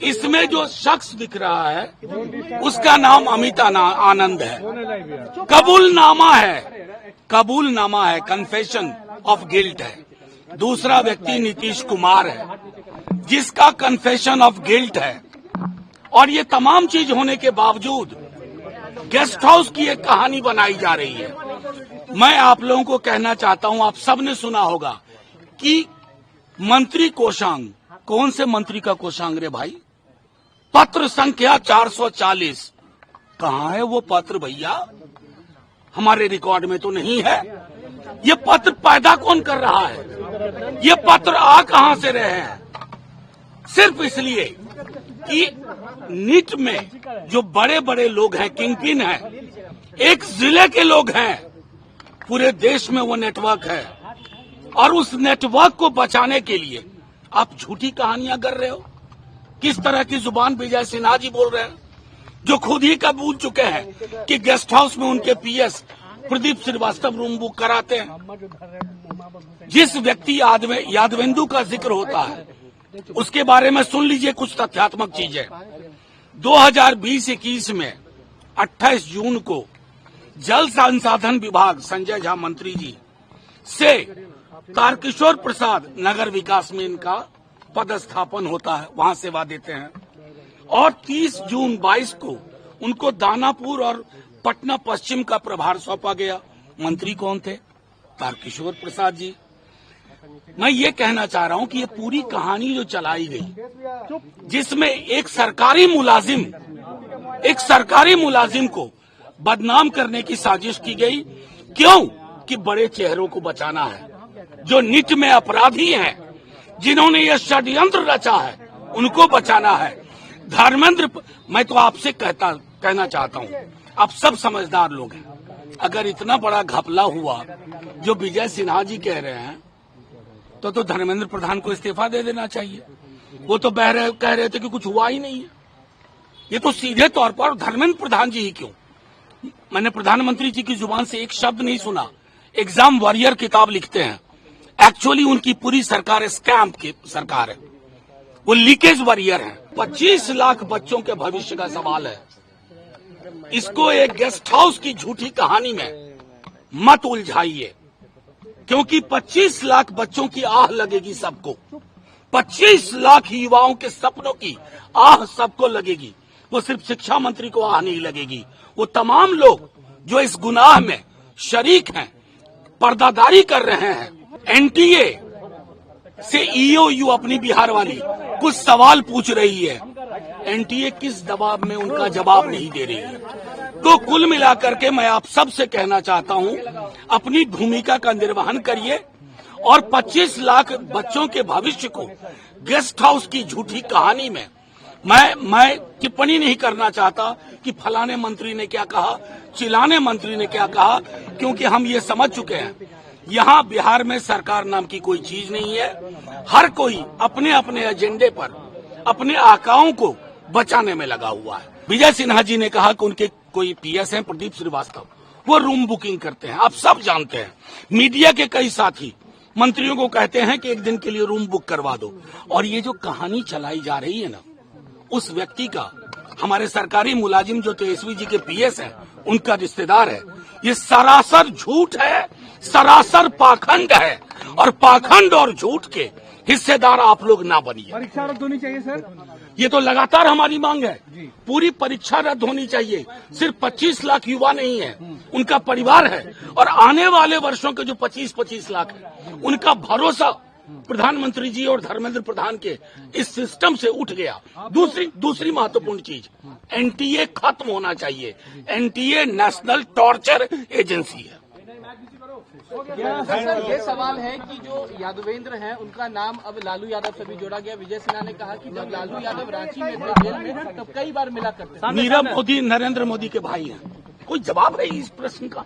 इसमें जो शख्स दिख रहा है उसका नाम अमित आनंद है। कबूलनामा है, कन्फेशन ऑफ गिल्ट है। दूसरा व्यक्ति नीतीश कुमार है जिसका कन्फेशन ऑफ गिल्ट है। और ये तमाम चीज होने के बावजूद गेस्ट हाउस की एक कहानी बनाई जा रही है। मैं आप लोगों को कहना चाहता हूं, आप सबने सुना होगा कि मंत्री कोषांग, कौन से मंत्री का कोषांग रे भाई? पत्र संख्या 440, कहाँ है वो पत्र भैया? हमारे रिकॉर्ड में तो नहीं है। ये पत्र पैदा कौन कर रहा है? ये पत्र आ कहां से रहे हैं? सिर्फ इसलिए कि नीट में जो बड़े बड़े लोग हैं, किंगपिन हैं, एक जिले के लोग हैं, पूरे देश में वो नेटवर्क है। और उस नेटवर्क को बचाने के लिए आप झूठी कहानियां कर रहे हो। किस तरह की जुबान विजय सिन्हा जी बोल रहे हैं, जो खुद ही कबूल चुके हैं कि गेस्ट हाउस में उनके PS Pradeep Srivastava room book कराते हैं। जिस व्यक्ति यादवेंदु का जिक्र होता है उसके बारे में सुन लीजिए कुछ तथ्यात्मक चीजें। 2020-21 में 28 जून को जल संसाधन विभाग संजय झा मंत्री जी से तारकिशोर प्रसाद नगर विकास में इनका पदस्थापन होता है, वहां सेवा देते हैं। और 30 जून 22 को उनको दानापुर और पटना पश्चिम का प्रभार सौंपा गया। मंत्री कौन थे? तारकिशोर प्रसाद जी। मैं ये कहना चाह रहा हूं कि ये पूरी कहानी जो चलाई गई, जिसमें एक सरकारी मुलाजिम को बदनाम करने की साजिश की गई। क्यों? कि बड़े चेहरों को बचाना है। जो नीट में अपराधी हैं, जिन्होंने ये षड्यंत्र रचा है, उनको बचाना है। धर्मेंद्र, मैं तो आपसे कहना चाहता हूं, आप सब समझदार लोग हैं। अगर इतना बड़ा घपला हुआ जो विजय सिन्हा जी कह रहे हैं, तो धर्मेंद्र प्रधान को इस्तीफा दे देना चाहिए। वो तो कह रहे थे कि कुछ हुआ ही नहीं है। ये तो सीधे तौर पर धर्मेंद्र प्रधान जी ही क्यों? मैंने प्रधानमंत्री जी की जुबान से एक शब्द नहीं सुना। एग्जाम वॉरियर किताब लिखते हैं, एक्चुअली उनकी पूरी सरकार स्कैम की सरकार है, वो लीकेज वॉरियर है। 25 लाख बच्चों के भविष्य का सवाल है। इसको एक गेस्ट हाउस की झूठी कहानी में मत उलझाइए, क्योंकि 25 लाख बच्चों की आह लगेगी सबको। 25 लाख युवाओं के सपनों की आह सबको लगेगी। वो सिर्फ शिक्षा मंत्री को आह नहीं लगेगी, वो तमाम लोग जो इस गुनाह में शरीक हैं, पर्दादारी कर रहे हैं। एनटीए से ईओयू अपनी बिहार वाली कुछ सवाल पूछ रही है, एनटीए किस दबाव में उनका जवाब नहीं दे रही है। तो कुल मिलाकर के मैं आप सब से कहना चाहता हूं, अपनी भूमिका का निर्वहन करिए और 25 लाख बच्चों के भविष्य को गेस्ट हाउस की झूठी कहानी में मैं टिप्पणी नहीं करना चाहता कि फलाने मंत्री ने क्या कहा, चिलाने मंत्री ने क्या कहा, क्योंकि हम ये समझ चुके हैं यहाँ बिहार में सरकार नाम की कोई चीज नहीं है। हर कोई अपने अपने एजेंडे पर अपने आकाओं को बचाने में लगा हुआ है। विजय सिन्हा जी ने कहा कि उनके कोई पीएस हैं प्रदीप श्रीवास्तव, वो रूम बुकिंग करते हैं। आप सब जानते हैं, मीडिया के कई साथी मंत्रियों को कहते हैं कि एक दिन के लिए रूम बुक करवा दो। और ये जो कहानी चलाई जा रही है ना, उस व्यक्ति का, हमारे सरकारी मुलाजिम जो तेजस्वी जी के पीएस हैं, उनका रिश्तेदार है। ये सरासर झूठ है, सरासर पाखंड है। और पाखंड और झूठ के हिस्सेदार आप लोग ना बनिए। परीक्षा रद्द होनी चाहिए सर, ये तो लगातार हमारी मांग है। पूरी परीक्षा रद्द होनी चाहिए। सिर्फ 25 लाख युवा नहीं है, उनका परिवार है। और आने वाले वर्षों के जो 25 लाख है, उनका भरोसा प्रधानमंत्री जी और धर्मेंद्र प्रधान के इस सिस्टम से उठ गया। दूसरी महत्वपूर्ण चीज, एनटीए खत्म होना चाहिए। एनटीए नेशनल टॉर्चर एजेंसी है। सर, ये सवाल है कि जो यादवेंद्र हैं उनका नाम अब लालू यादव से भी जोड़ा गया। विजय सिन्हा ने कहा कि जब लालू यादव रांची में थे जेल में, तब कई बार मिला करते। नीरव मोदी नरेंद्र मोदी के भाई हैं। कोई जवाब है इस प्रश्न का?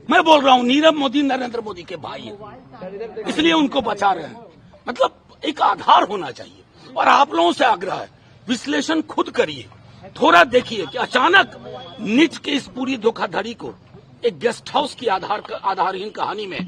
मैं बोल रहा हूँ, नीरव मोदी नरेंद्र मोदी के भाई हैं, इसलिए उनको बचा रहे हैं। मतलब एक आधार होना चाहिए। और आप लोगों से आग्रह है, विश्लेषण खुद करिए, थोड़ा देखिए कि अचानक नीट की इस पूरी धोखाधड़ी को एक गेस्ट हाउस की आधारहीन कहानी में